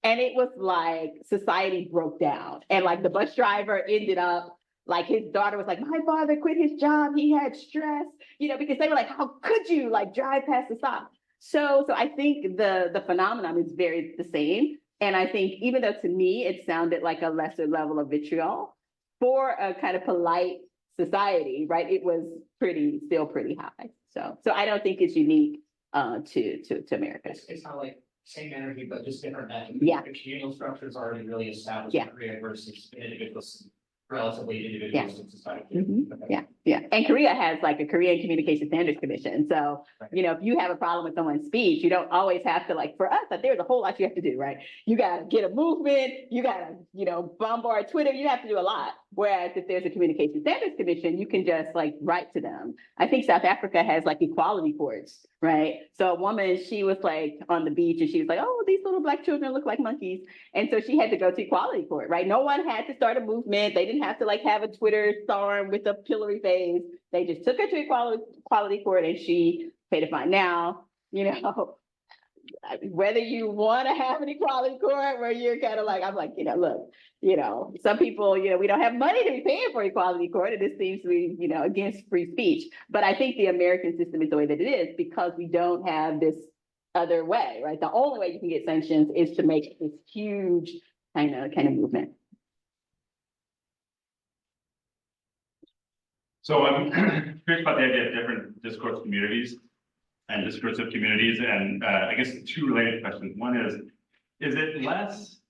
And it was like society broke down, and like the bus driver ended up like his daughter was like, my father quit his job, he had stress, because they were like, how could you like drive past the stop? So I think the phenomenon is very the same. And I think even though to me, it sounded like a lesser level of vitriol, for a kind of polite society, right, it was still pretty high. So I don't think it's unique to America. It's not like same energy, but just different methods. Yeah. The communal structure is already really established Yeah. in Korea versus individuals, relatively individualistic society. Mhm. Okay. Yeah, yeah. And Korea has like a Korean Communication Standards Commission. So, Right. if you have a problem with someone's speech, you don't always have to like, for us, like, there's a whole lot you have to do, right? You gotta get a movement, you gotta, bombard Twitter, you have to do a lot. Whereas if there's a Communication Standards Commission, you can just like write to them. I think South Africa has like equality courts, right? So a woman, she was like on the beach and she was like, oh, these little Black children look like monkeys. And so she had to go to equality court, right? No one had to start a movement. They didn't have to like have a Twitter storm with a pillory face. They just took her to equality court and she paid a fine. Now, whether you want to have an equality court where you're kind of like, I'm like, look, some people, we don't have money to be paying for equality court. And this seems to be, against free speech. But I think the American system is the way that it is because we don't have this other way, right? The only way you can get sanctions is to make this huge kind of movement. So I'm curious about the idea of different discourse communities and discursive communities, and I guess two related questions. One is there less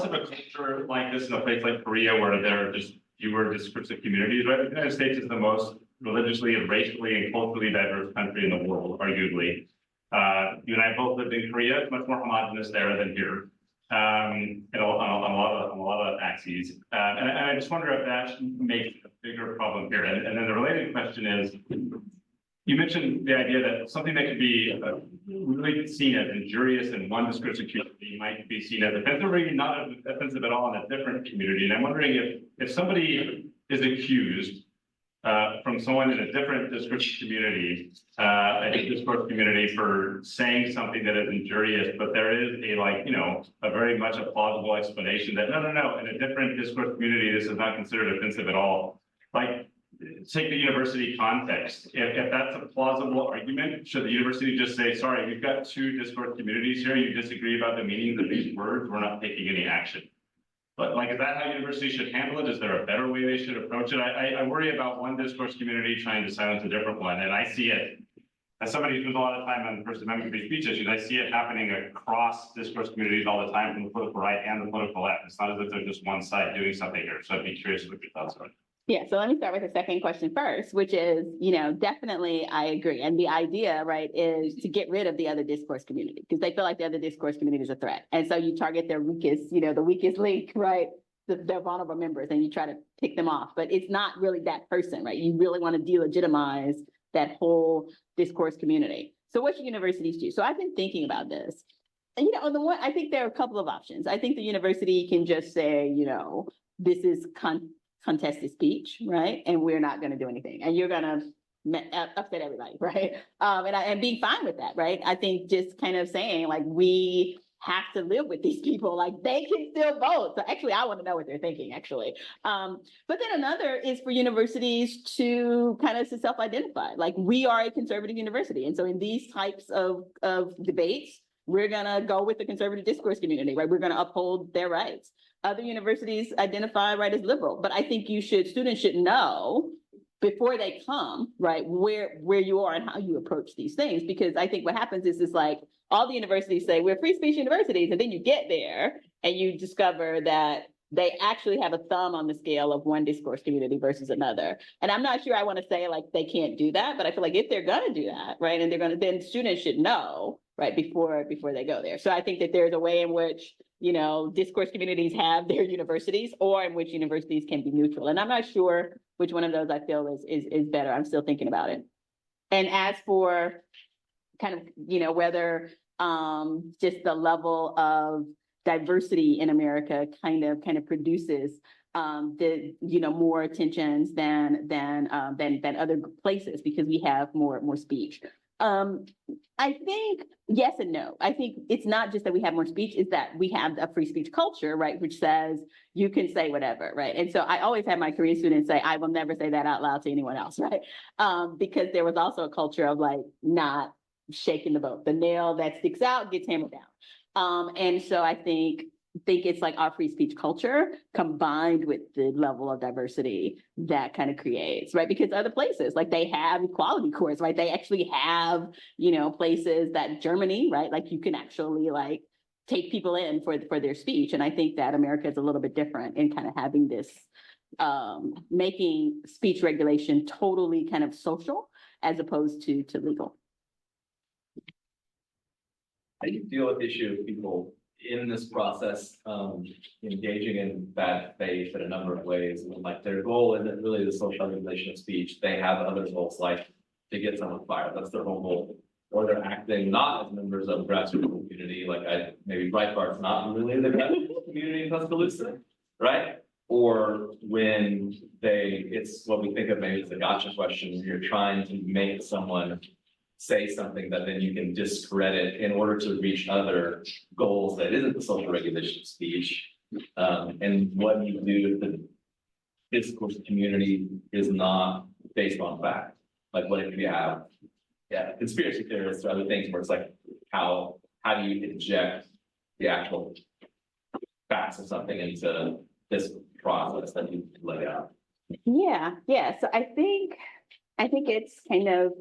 of a culture like this in a place like Korea where there are just fewer discursive communities, right? The United States is the most religiously and racially and culturally diverse country in the world, arguably. You and I both lived in Korea. It's much more homogenous there than here. On a lot of axes. And I just wonder if that makes a bigger problem here. And then the related question is, you mentioned the idea that something that could be really seen as injurious in one discursive community might be seen as offensive, or even not offensive at all in a different community. And I'm wondering if somebody is accused from someone in a different discourse community, for saying something that is injurious, but there is a very much a plausible explanation that no, in a different discourse community, this is not considered offensive at all. Like, take the university context. If that's a plausible argument, should the university just say, sorry, we've got two discourse communities here, you disagree about the meanings of these words, we're not taking any action. But is that how universities should handle it? Is there a better way they should approach it? I worry about one discourse community trying to silence a different one. And I see it, as somebody who spends a lot of time on First Amendment free speech issues, I see it happening across discourse communities all the time from the political right and the political left. It's not as if there's just one side doing something here. So I'd be curious what your thoughts are. Yeah, so let me start with the second question first, which is, definitely I agree. And the idea, right, is to get rid of the other discourse community because they feel like the other discourse community is a threat. And so you target their weakest, the weakest link, right, their vulnerable members, and you try to pick them off. But it's not really that person, right? You really want to delegitimize that whole discourse community. So what should universities do? So I've been thinking about this. And, on the one, I think there are a couple of options. I think the university can just say, this is contested speech, right? And we're not going to do anything. And you're going to upset everybody, right? And being fine with that, right? I think just kind of saying we have to live with these people, they can still vote. So actually, I want to know what they're thinking, actually. But then another is for universities to kind of self-identify, we are a conservative university. And so in these types of debates, we're going to go with the conservative discourse community, right? We're going to uphold their rights. Other universities identify, right, as liberal, but I think students should know before they come, right, where you are and how you approach these things. Because I think what happens is all the universities say we're free speech universities, and then you get there and you discover that they actually have a thumb on the scale of one discourse community versus another. And I'm not sure I want to say they can't do that, but I feel like if they're going to do that, right, and then students should know, right, before they go there. So I think that there's a way in which discourse communities have their universities, or in which universities can be neutral. And I'm not sure which one of those I feel is better. I'm still thinking about it. And as for kind of, whether just the level of diversity in America kind of produces more attentions than other places because we have more speech. I think yes and no. I think it's not just that we have more speech, it's that we have a free speech culture, right, which says you can say whatever, right? And so I always have my career students say, I will never say that out loud to anyone else, right? Because there was also a culture of not shaking the boat. The nail that sticks out gets hammered down. And so I think it's like our free speech culture combined with the level of diversity that kind of creates, right? Because other places, like they have equality courts, right? They actually have, places that Germany, right? Like you can actually like take people in for their speech. And I think that America is a little bit different in kind of having this, making speech regulation totally kind of social as opposed to legal. How do you deal with the issue of people in this process, engaging in bad faith in a number of ways? And like their goal isn't really the social regulation of speech. They have other goals like to get someone fired. That's their whole goal. Or they're acting not as members of grassroots community, like maybe Breitbart's not really the grassroots community in Tuscaloosa, right? Or when it's what we think of maybe as a gotcha question, you're trying to make someone say something that then you can discredit in order to reach other goals that isn't the social regulation of speech. And what you do if the discourse community is not based on fact. Like what if you have conspiracy theorists or other things where it's like how do you inject the actual facts of something into this process that you lay out? Yeah. So I think it's kind of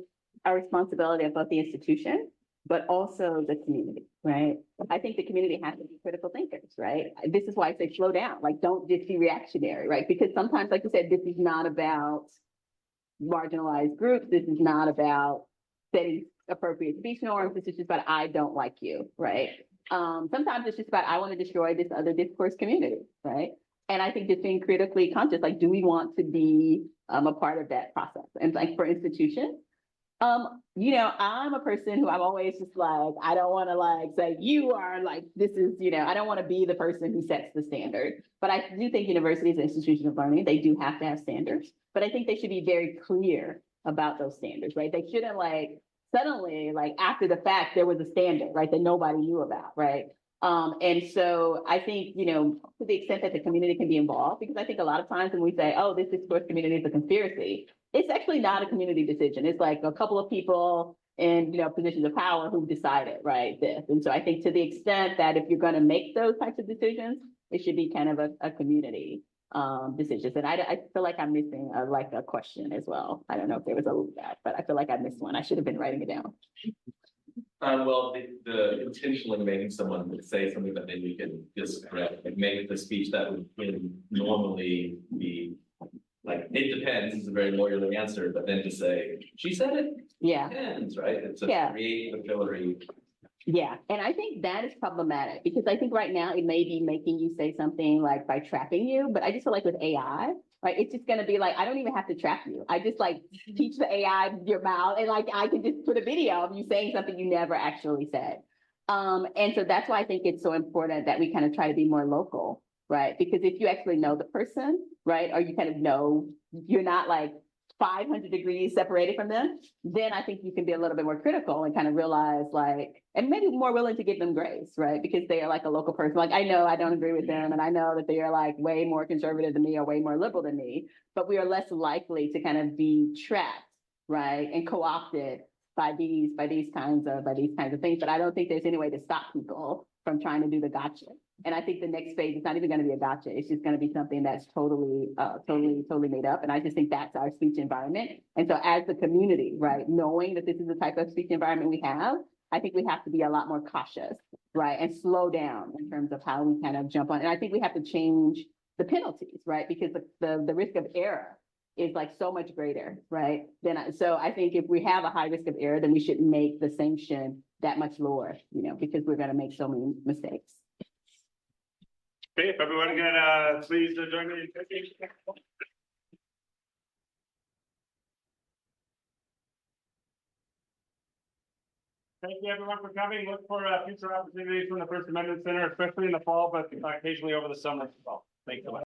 a responsibility of both the institution, but also the community, right? I think the community has to be critical thinkers, right? This is why I say slow down, like don't just be reactionary, right? Because sometimes, like you said, this is not about marginalized groups. This is not about setting appropriate speech norms. This is just about, I don't like you, right? Sometimes it's just about, I want to destroy this other discourse community, right? And I think just being critically conscious, like, do we want to be a part of that process? And like for institutions, I'm a person who I'm always just like, I don't want to like say you are like, this is, I don't want to be the person who sets the standard. But I do think universities and institutions of learning, they do have to have standards, but I think they should be very clear about those standards, right? They shouldn't like suddenly, like after the fact, there was a standard, right, that nobody knew about, right? And so I think, to the extent that the community can be involved, because I think a lot of times when we say, oh, this discourse community is a conspiracy, it's actually not a community decision. It's like a couple of people in, positions of power who decided, right, this. And so I think to the extent that if you're going to make those types of decisions, it should be kind of a community decisions. And I feel like I'm missing a question as well. I don't know if there was that, but I feel like I missed one. I should have been writing it down. Well, the intentionally making someone say something that then you can discredit, like make the speech that would normally be like, it depends, is a very lawyerly answer, but then to say, she said it, Yeah. depends, right? It's a create the pillory. Yeah, and I think that is problematic because I think right now it may be making you say something like by trapping you, but I just feel like with AI, right, it's just gonna be like, I don't even have to trap you. I just like teach the AI your mouth and like I can just put a video of you saying something you never actually said. And so that's why I think it's so important that we kind of try to be more local, right? Because if you actually know the person, right, or you kind of know, you're not like 500 degrees separated from them, then I think you can be a little bit more critical and kind of realize like, and maybe more willing to give them grace, right? Because they are like a local person. Like, I know I don't agree with them and I know that they are like way more conservative than me or way more liberal than me, but we are less likely to kind of be trapped, right? And co-opted by these kinds of things. But I don't think there's any way to stop people from trying to do the gotcha. And I think the next phase is not even going to be a gotcha. It's just going to be something that's totally made up. And I just think that's our speech environment. And so as the community, right, knowing that this is the type of speech environment we have, I think we have to be a lot more cautious, right, and slow down in terms of how we kind of jump on. And I think we have to change the penalties, right, because the risk of error is like so much greater, right? So I think if we have a high risk of error, then we should make the sanction that much lower, because we're going to make so many mistakes. Okay, if everyone can please join me in thanking. Thank you everyone for coming. Look for future opportunities from the First Amendment Center, especially in the fall, but occasionally over the summer as well. Thank you.